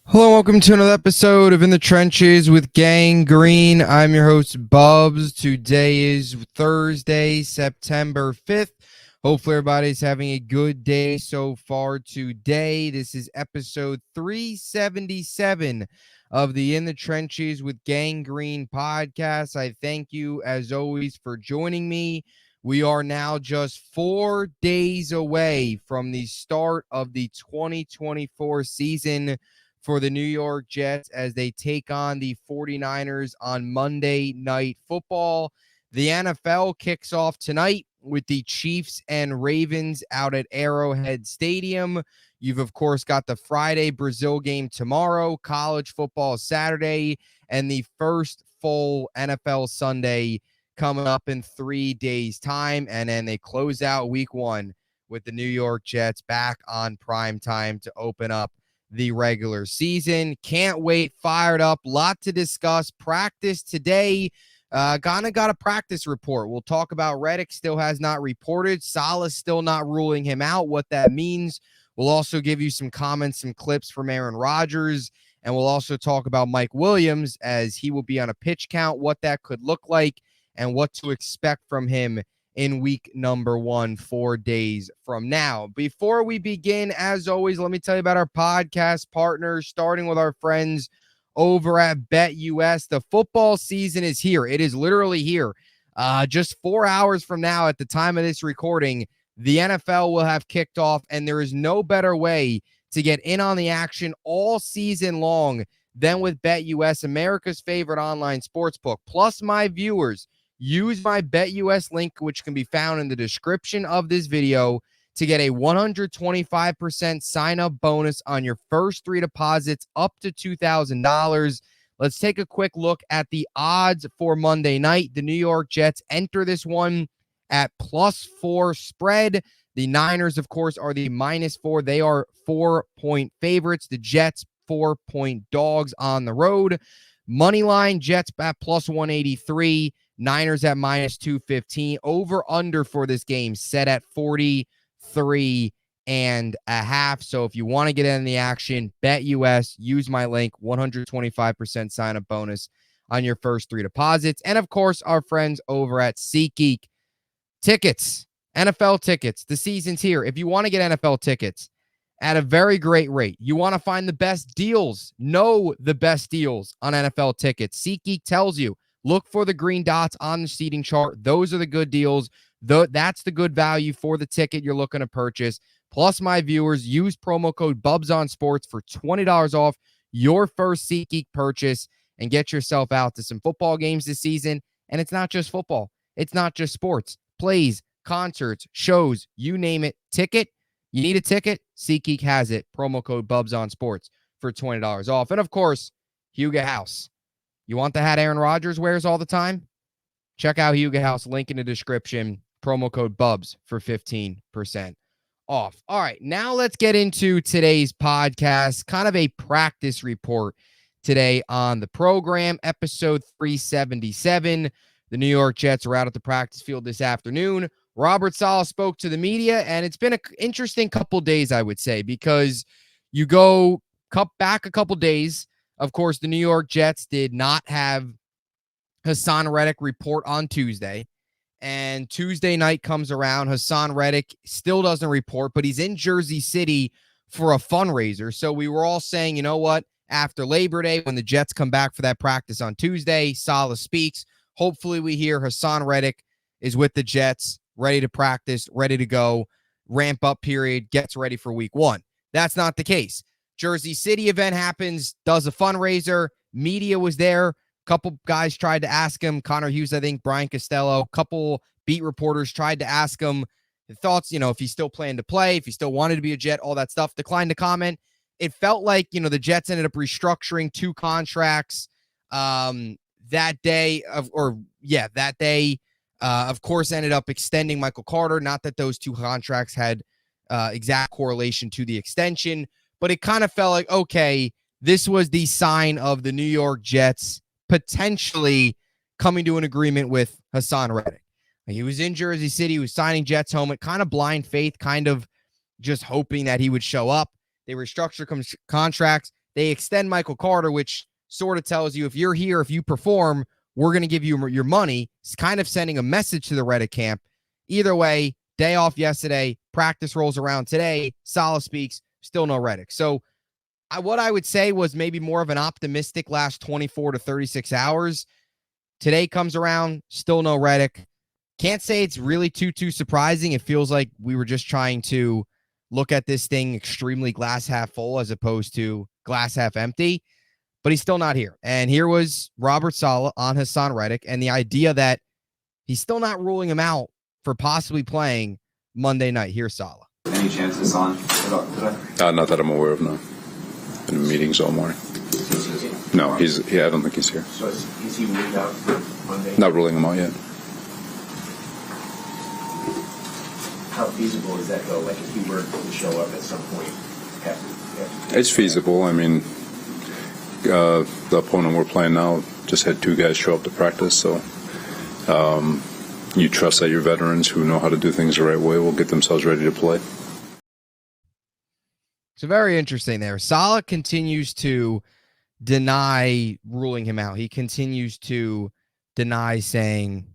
Hello, welcome to another episode of In the Trenches with Gang Green. I'm your host, Bubbs. Today is Thursday, September 5th. Hopefully, everybody's having a good day so far today. This is episode 377 of the In the Trenches with Gang Green podcast. I thank you, as always, for joining me. We are now just 4 days away from the start of the 2024 season for the New York Jets as they take on the 49ers on Monday Night Football. The NFL kicks off tonight with the Chiefs and Ravens out at Arrowhead Stadium. You've, of course, got the Friday Brazil game tomorrow, college football Saturday, and the first full NFL Sunday coming up in 3 days' time. And then they close out week one with the New York Jets back on prime time to open up the regular season. Can't wait. Fired up. Lot to discuss. Practice today. Ghana got a practice report. We'll talk about Reddick. Still has not reported. Saleh still not ruling him out. What that means. We'll also give you some comments, some clips from Aaron Rodgers. And we'll also talk about Mike Williams as he will be on a pitch count, what that could look like, and what to expect from him in week number 1, 4 days from now. Before we begin, as always, let me tell you about our podcast partners, starting with our friends over at BetUS. The football season is here. It is literally here. Just 4 hours from now at the time of this recording, the NFL will have kicked off, and there is no better way to get in on the action all season long than with BetUS, America's favorite online sportsbook. Plus, my viewers, use my BetUS link, which can be found in the description of this video, to get a 125% sign-up bonus on your first 3 deposits up to $2,000. Let's take a quick look at the odds for Monday night. The New York Jets enter this one at +4 spread. The Niners, of course, are the -4. They are 4-point favorites. The Jets, 4-point dogs on the road. Moneyline, Jets at +183. Niners at -215. Over under for this game set at 43.5. So if you want to get in the action, BetUS, use my link, 125% sign-up bonus on your first 3 deposits. And of course, our friends over at SeatGeek. Tickets, NFL tickets. The season's here. If you want to get NFL tickets at a very great rate, you want to find the best deals, know the best deals on NFL tickets, SeatGeek tells you, look for the green dots on the seating chart. Those are the good deals. That's the good value for the ticket you're looking to purchase. Plus, my viewers, use promo code Bubs on Sports for $20 off your first SeatGeek purchase and get yourself out to some football games this season. And it's not just football. It's not just sports. Plays, concerts, shows, you name it. Ticket. You need a ticket? SeatGeek has it. Promo code Bubs on Sports for $20 off. And of course, Huga House. You want the hat Aaron Rodgers wears all the time? Check out Huga House, link in the description. Promo code Bubs for 15% off. All right, now let's get into today's podcast. Kind of a practice report today on the program, episode 377. The New York Jets are out at the practice field this afternoon. Robert Saleh spoke to the media, and it's been an interesting couple days, I would say, because you go back a couple days. Of course, the New York Jets did not have Haason Reddick report on Tuesday. And Tuesday night comes around. Haason Reddick still doesn't report, but he's in Jersey City for a fundraiser. So we were all saying, you know what? After Labor Day, when the Jets come back for that practice on Tuesday, Saleh speaks. Hopefully we hear Haason Reddick is with the Jets, ready to practice, ready to go, ramp up period, gets ready for week 1. That's not the case. Jersey City event happens, does a fundraiser. Media was there. Couple guys tried to ask him. Connor Hughes, I think, Brian Costello. Couple beat reporters tried to ask him his thoughts, if he's still planning to play, if he still wanted to be a Jet, all that stuff. Declined to comment. It felt like, the Jets ended up restructuring 2 contracts that day. Of course, ended up extending Michael Carter. Not that those 2 contracts had exact correlation to the extension, but it kind of felt like, okay, this was the sign of the New York Jets potentially coming to an agreement with Haason Reddick. He was in Jersey City. He was signing Jets helmet, kind of blind faith, kind of just hoping that he would show up. They restructured contracts. They extend Michael Carter, which sort of tells you if you're here, if you perform, we're going to give you your money. It's kind of sending a message to the Reddick camp. Either way, day off yesterday, practice rolls around today, Saleh speaks, still no Reddick. So what I would say was maybe more of an optimistic last 24 to 36 hours. Today comes around, still no Reddick. Can't say it's really too surprising. It feels like we were just trying to look at this thing extremely glass half full as opposed to glass half empty, but he's still not here. And here was Robert Saleh on Haason Reddick, and the idea that he's still not ruling him out for possibly playing Monday night. Here's Saleh. Any chance Haason today? Not that I'm aware of, no. Been in meetings all morning. No, I don't think he's here. So is he ruled out for Monday? Not ruling him out yet. How feasible does that go? Like if he were to show up at some point? It's feasible. I mean, the opponent we're playing now just had 2 guys show up to practice, so you trust that your veterans who know how to do things the right way will get themselves ready to play. So very interesting there. Saleh continues to deny ruling him out. He continues to deny saying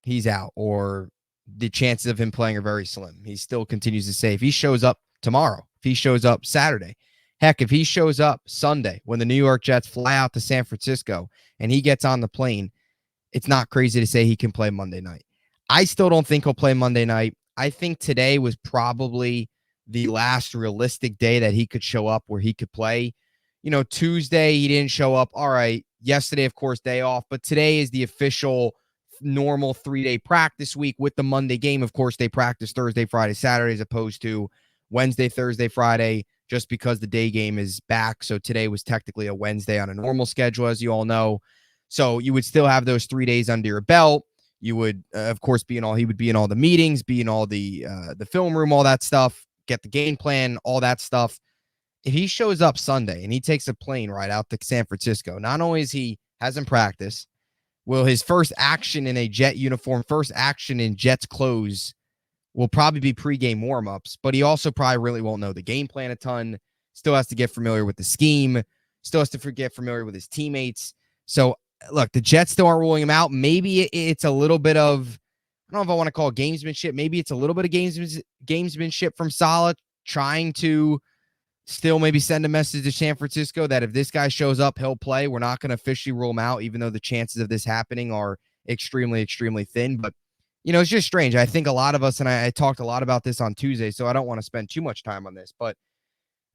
he's out or the chances of him playing are very slim. He still continues to say if he shows up tomorrow, if he shows up Saturday, heck, if he shows up Sunday when the New York Jets fly out to San Francisco and he gets on the plane, it's not crazy to say he can play Monday night. I still don't think he'll play Monday night. I think today was probably the last realistic day that he could show up where he could play. You know, Tuesday, he didn't show up. All right. Yesterday, of course, day off. But today is the official normal 3-day practice week with the Monday game. Of course, they practice Thursday, Friday, Saturday, as opposed to Wednesday, Thursday, Friday, just because the day game is back. So today was technically a Wednesday on a normal schedule, as you all know. So you would still have those 3 days under your belt. You would, of course, he would be in all the meetings, be in all the film room, all that stuff, get the game plan, all that stuff. If he shows up Sunday and he takes a plane right out to San Francisco, not only is he hasn't practiced, will his first action in a Jet uniform, first action in Jets clothes will probably be pregame warmups, but he also probably really won't know the game plan a ton, still has to get familiar with the scheme, still has to get familiar with his teammates. So, look, the Jets still aren't ruling him out. Maybe it's a little bit of, I don't know if I want to call it gamesmanship. Maybe it's a little bit of gamesmanship from Saleh trying to still maybe send a message to San Francisco that if this guy shows up, he'll play. We're not going to officially rule him out, even though the chances of this happening are extremely, extremely thin. But, you know, it's just strange. I think a lot of us, and I talked a lot about this on Tuesday, so I don't want to spend too much time on this, but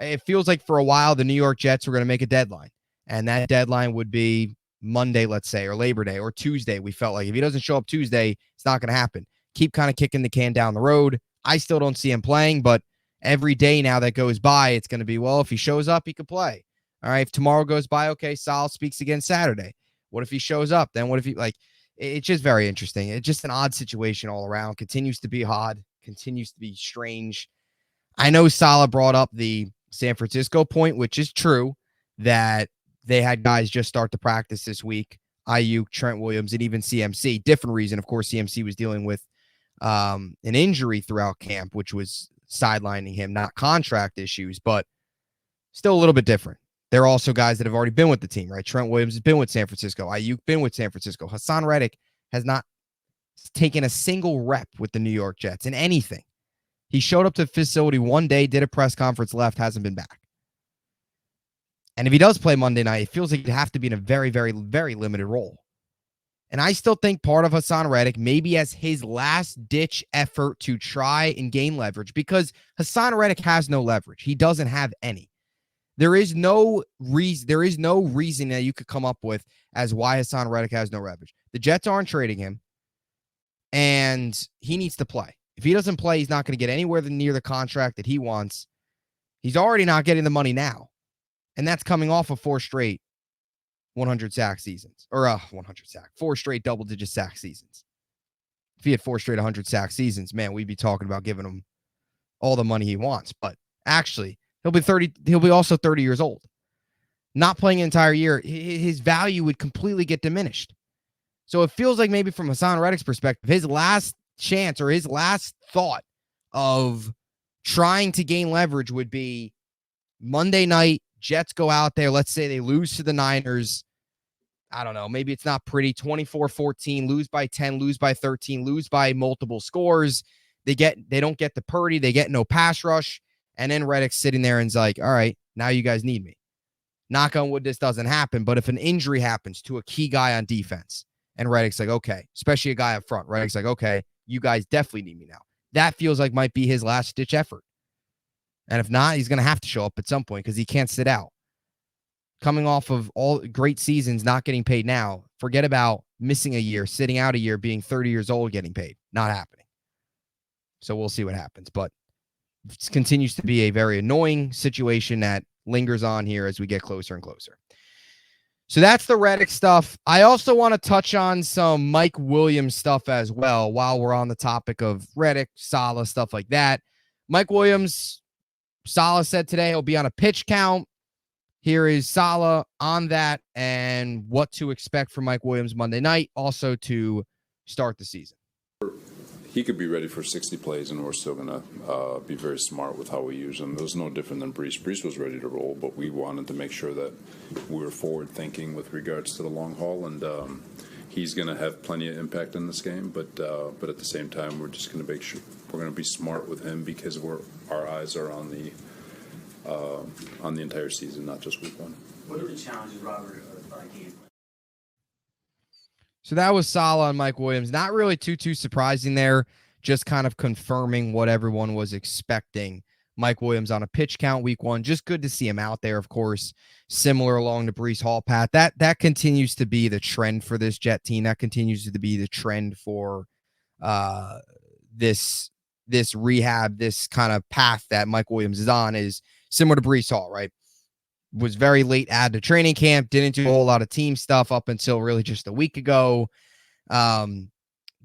it feels like for a while the New York Jets were going to make a deadline, and that deadline would be Monday, let's say, or Labor Day, or Tuesday. We felt like if he doesn't show up Tuesday, it's not going to happen. Keep kind of kicking the can down the road. I still don't see him playing, but every day now that goes by, it's going to be, well, if he shows up, he could play. All right, if tomorrow goes by, okay, Saleh speaks again Saturday. What if he shows up? Then what if he, it's just very interesting. It's just an odd situation all around. Continues to be odd, continues to be strange. I know Saleh brought up the San Francisco point, which is true, that they had guys just start to practice this week. Ayuk, Trent Williams, and even CMC. Different reason, of course, CMC was dealing with an injury throughout camp, which was sidelining him, not contract issues, but still a little bit different. They're also guys that have already been with the team, right? Trent Williams has been with San Francisco. Ayuk been with San Francisco. Haason Reddick has not taken a single rep with the New York Jets in anything. He showed up to the facility one day, did a press conference, left, hasn't been back. And if he does play Monday night, it feels like he'd have to be in a very, very, very limited role. And I still think part of Haason Reddick maybe as his last-ditch effort to try and gain leverage, because Haason Reddick has no leverage. He doesn't have any. There is no reason that you could come up with as why Haason Reddick has no leverage. The Jets aren't trading him, and he needs to play. If he doesn't play, he's not going to get anywhere near the contract that he wants. He's already not getting the money now, and that's coming off of 4 straight 100 sack seasons, or 4 straight double-digit sack seasons. If he had 4 straight 100 sack seasons, man, we'd be talking about giving him all the money he wants. But actually, he'll be also 30 years old. Not playing an entire year, his value would completely get diminished. So it feels like maybe from Haason Reddick's perspective, his last chance or his last thought of trying to gain leverage would be Monday night, Jets go out there, let's say they lose to the Niners. I don't know, maybe it's not pretty, 24-14, lose by 10, lose by 13, lose by multiple scores. They don't get the Purdy, they get no pass rush, and then Reddick's sitting there and's like, all right, now you guys need me. Knock on wood, this doesn't happen, but if an injury happens to a key guy on defense, and Reddick's like, okay, especially a guy up front, Reddick's like, okay, you guys definitely need me now. That feels like might be his last-ditch effort. And if not, he's going to have to show up at some point because he can't sit out. Coming off of all great seasons, not getting paid now, forget about missing a year, sitting out a year, being 30 years old, getting paid. Not happening. So we'll see what happens. But it continues to be a very annoying situation that lingers on here as we get closer and closer. So that's the Reddick stuff. I also want to touch on some Mike Williams stuff as well while we're on the topic of Reddick, Saleh, stuff like that. Mike Williams, Saleh said today he'll be on a pitch count. Here is Saleh on that and what to expect from Mike Williams Monday night, also to start the season. He could be ready for 60 plays, and we're still going to be very smart with how we use him. It was no different than Brees. Brees was ready to roll, but we wanted to make sure that we were forward-thinking with regards to the long haul, and he's going to have plenty of impact in this game. But at the same time, we're just going to make sure we're going to be smart with him because our eyes are on the entire season, not just week one. What are the challenges, Robert, of game plan? So that was Saleh and Mike Williams. Not really too surprising there. Just kind of confirming what everyone was expecting. Mike Williams on a pitch count week one. Just good to see him out there, of course. Similar along the Bree Hall path. That continues to be the trend for this Jet team. That continues to be the trend for this rehab, this kind of path that Mike Williams is on is similar to Bree Hall, right? Was very late add to training camp, didn't do a whole lot of team stuff up until really just a week ago.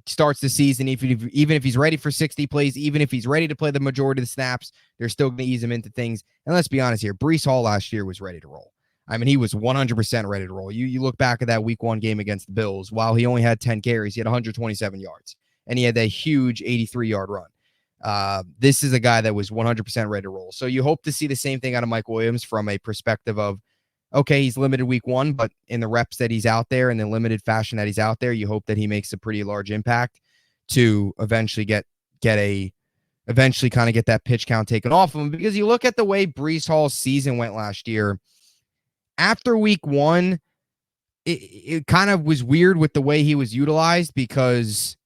Starts the season, even if he's ready for 60 plays, even if he's ready to play the majority of the snaps, they're still going to ease him into things. And let's be honest here, Bree Hall last year was ready to roll. I mean, he was 100% ready to roll. You look back at that week one game against the Bills, while he only had 10 carries, he had 127 yards, and he had that huge 83-yard run. This is a guy that was 100% ready to roll. So you hope to see the same thing out of Mike Williams from a perspective of, okay, he's limited week one, but in the reps that he's out there, in the limited fashion that he's out there, you hope that he makes a pretty large impact to eventually eventually kind of get that pitch count taken off of him. Because you look at the way Bree Hall's season went last year, after week one, it kind of was weird with the way he was utilized because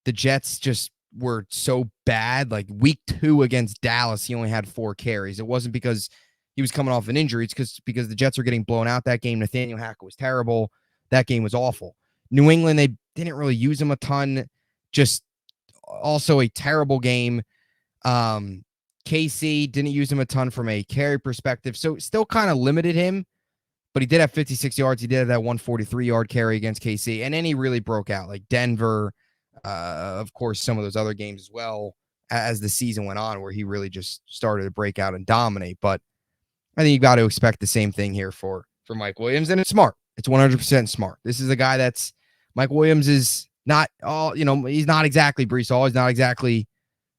the Jets just were so bad. Like week 2 against Dallas, he only had 4 carries. It wasn't because he was coming off an injury. It's because the Jets were getting blown out that game. Nathaniel Hackett was terrible. That game was awful. New England, they didn't really use him a ton. Just also a terrible game. KC didn't use him a ton from a carry perspective. So still kind of limited him, but he did have 56 yards. He did have that 143-yard carry against KC. And then he really broke out, like Denver, of course, some of those other games as well as the season went on, where he really just started to break out and dominate. But I think you got to expect the same thing here for Mike Williams, and it's smart. It's 100% smart. This is a guy that's Mike Williams is not all, he's not exactly Bree Hall. He's not exactly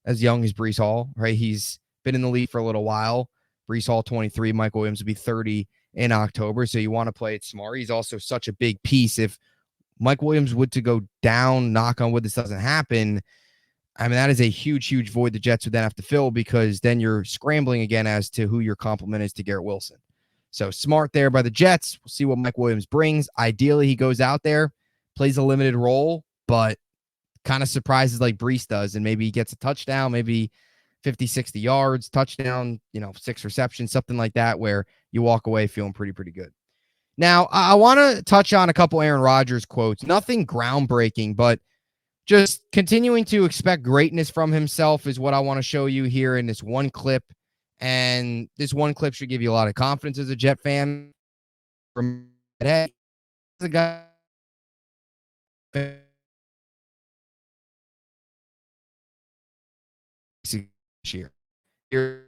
as young as Bree Hall, right? He's been in the league for a little while. Bree Hall 23, Mike Williams will be 30 in October. So you want to play it smart. He's also such a big piece. If Mike Williams would to go down, knock on wood, this doesn't happen, I mean, that is a huge void the Jets would then have to fill, because then you're scrambling again as to who your complement is to Garrett Wilson. So smart there by the Jets. We'll see what Mike Williams brings. Ideally, he goes out there, plays a limited role, but kind of surprises like Brees does, and maybe he gets a touchdown, maybe 50, 60 yards, touchdown, 6 receptions, something like that, where you walk away feeling pretty good. Now, I want to touch on a couple Aaron Rodgers quotes. Nothing groundbreaking, but just continuing to expect greatness from himself is what I want to show you here in this one clip. And this one clip should give you a lot of confidence as a Jet fan. From hey, the guy here. Here,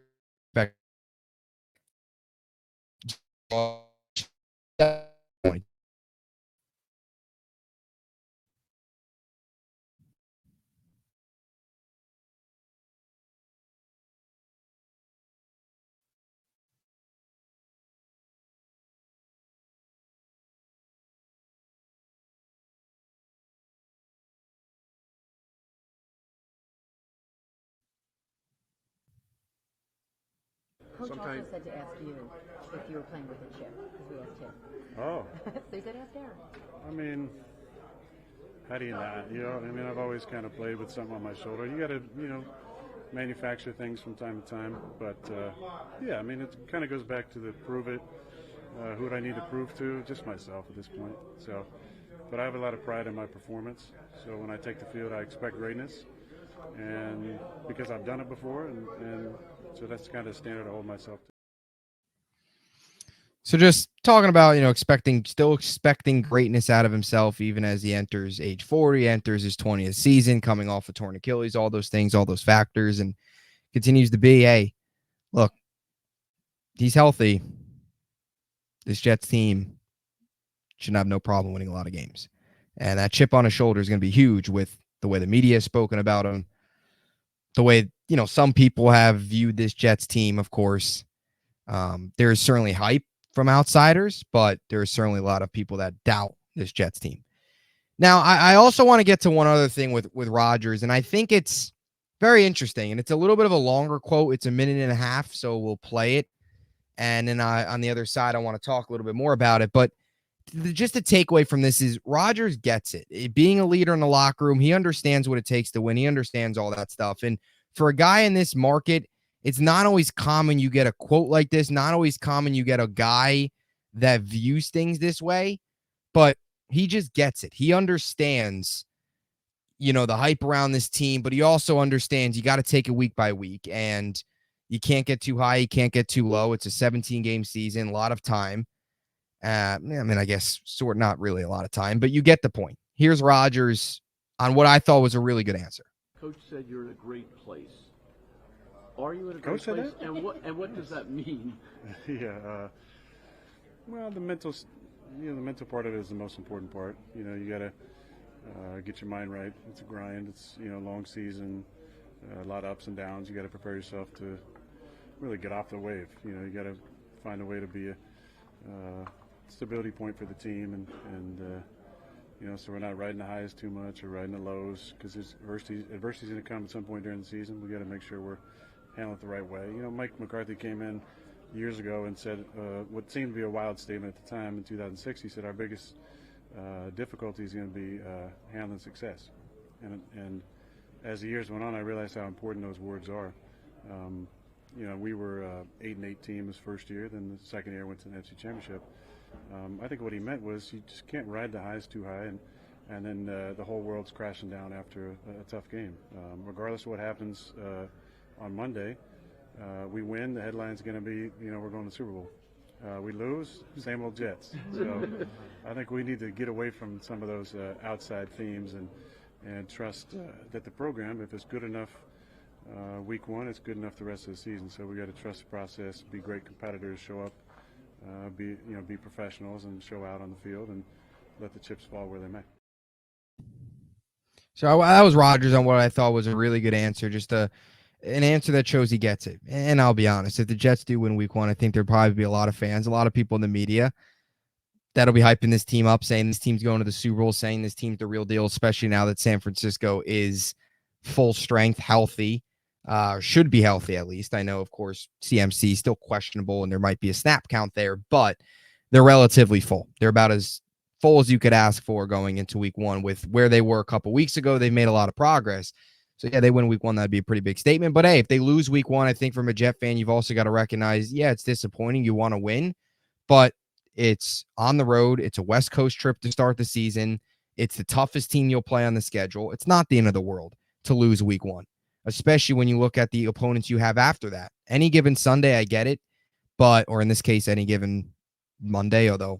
Coach also said to ask you if you were playing with a chip, because we asked him. Oh. So he said ask Aaron. I mean, how do you not? I mean, I've always kind of played with something on my shoulder. You got to, manufacture things from time to time. But, yeah, I mean, it kind of goes back to the prove it. Who would I need to prove to? Just myself at this point. So, but I have a lot of pride in my performance. So when I take the field, I expect greatness. And because I've done it before, and so that's kind of the standard I hold myself to. So just talking about, still expecting greatness out of himself, even as he enters age 40, enters his 20th season, coming off a torn Achilles, all those things, all those factors, and continues to be, hey, look, he's healthy. This Jets team should have no problem winning a lot of games. And that chip on his shoulder is going to be huge with the way the media has spoken about him, the way, some people have viewed this Jets team, of course. There's certainly hype from outsiders, but there's certainly a lot of people that doubt this Jets team. Now, I also want to get to one other thing with Rodgers, and I think it's very interesting, and it's a little bit of a longer quote. It's a minute and a half, so we'll play it. And then on the other side, I want to talk a little bit more about it. But just the takeaway from this is Rodgers gets it. Being a leader in the locker room, he understands what it takes to win. He understands all that stuff. And for a guy in this market, it's not always common you get a quote like this, not always common you get a guy that views things this way, but he just gets it. He understands, the hype around this team, but he also understands you got to take it week by week, and you can't get too high, you can't get too low. It's a 17-game season, a lot of time. I guess not really a lot of time, but you get the point. Here's Rodgers on what I thought was a really good answer. Coach said you're in a great place. Are you in a great place? And what does that mean? Yeah. Well, the mental part of it is the most important part. You got to get your mind right. It's a grind. It's long season, a lot of ups and downs. You got to prepare yourself to really get off the wave. You got to find a way to be a stability point for the team, and so we're not riding the highs too much or riding the lows, because adversity's going to come at some point during the season. We got to make sure we're handling it the right way. Mike McCarthy came in years ago and said what seemed to be a wild statement at the time in 2006. He said our biggest difficulty is going to be handling success, and as the years went on, I realized how important those words are. We were 8-8 team his first year. Then the second year went to the NFC Championship. I think what he meant was you just can't ride the highs too high, and then the whole world's crashing down after a tough game. Regardless of what happens on Monday, we win. The headline's going to be, we're going to the Super Bowl. We lose, same old Jets. So I think we need to get away from some of those outside themes and trust that the program, if it's good enough week one, it's good enough the rest of the season. So we got to trust the process, be great competitors, show up, be professionals, and show out on the field, and let the chips fall where they may. So that was Rodgers on what I thought was a really good answer, just an answer that shows he gets it. And I'll be honest, if the Jets do win week one, I think there'd probably be a lot of fans, a lot of people in the media that'll be hyping this team up, saying this team's going to the Super Bowl, saying this team's the real deal, especially now that San Francisco is full strength, healthy, should be healthy at least. I know, of course, CMC is still questionable and there might be a snap count there, but they're relatively full. They're about as full as you could ask for going into week one. With where they were a couple weeks ago, they've made a lot of progress. So, yeah, they win week one, that'd be a pretty big statement. But, hey, if they lose week one, I think from a Jet fan, you've also got to recognize, yeah, it's disappointing. You want to win, but it's on the road. It's a West Coast trip to start the season. It's the toughest team you'll play on the schedule. It's not the end of the world to lose week one, especially when you look at the opponents you have after that. Any given Sunday, I get it, or in this case, any given Monday, although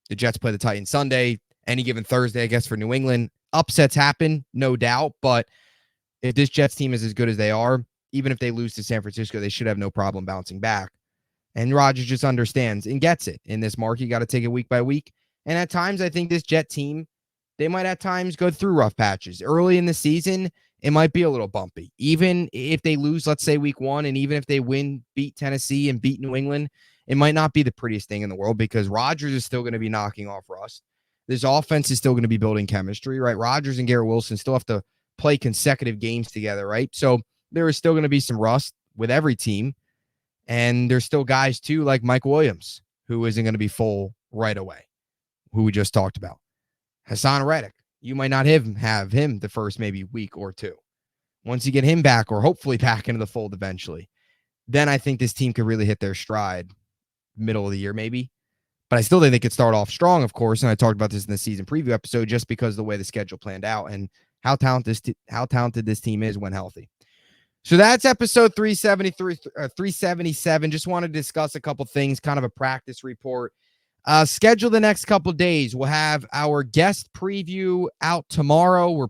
the Jets play the Titans Sunday, any given Thursday, I guess, for New England. Upsets happen, no doubt, but if this Jets team is as good as they are, even if they lose to San Francisco, they should have no problem bouncing back. And Rodgers just understands and gets it. In this market, you got to take it week by week. And at times, I think this Jet team, they might at times go through rough patches. Early in the season, it might be a little bumpy. Even if they lose, let's say, week one, and even if they beat Tennessee and beat New England, it might not be the prettiest thing in the world because Rodgers is still going to be knocking off rust. This offense is still going to be building chemistry, right? Rodgers and Garrett Wilson still have to play consecutive games together, right? So there is still going to be some rust with every team. And there's still guys too, like Mike Williams, who isn't going to be full right away, who we just talked about. Haason Reddick, you might not have him the first maybe week or two. Once you get him back, or hopefully back into the fold eventually, then I think this team could really hit their stride middle of the year maybe. But I still think they could start off strong, of course. And I talked about this in the season preview episode just because of the way the schedule planned out and how talented this team is when healthy. So that's episode 377. Just wanted to discuss a couple things, kind of a practice report. Schedule the next couple days. We'll have our guest preview out tomorrow. We're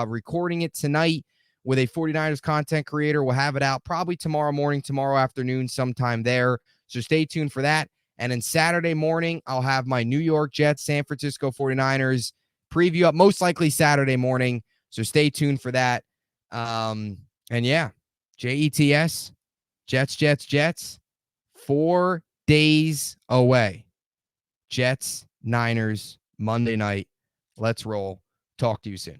recording it tonight with a 49ers content creator. We'll have it out probably tomorrow morning, tomorrow afternoon, sometime there. So stay tuned for that. And then Saturday morning, I'll have my New York Jets, San Francisco 49ers preview up, most likely Saturday morning. So stay tuned for that. And yeah, JETS, Jets, 4 days away. Jets, Niners, Monday night. Let's roll. Talk to you soon.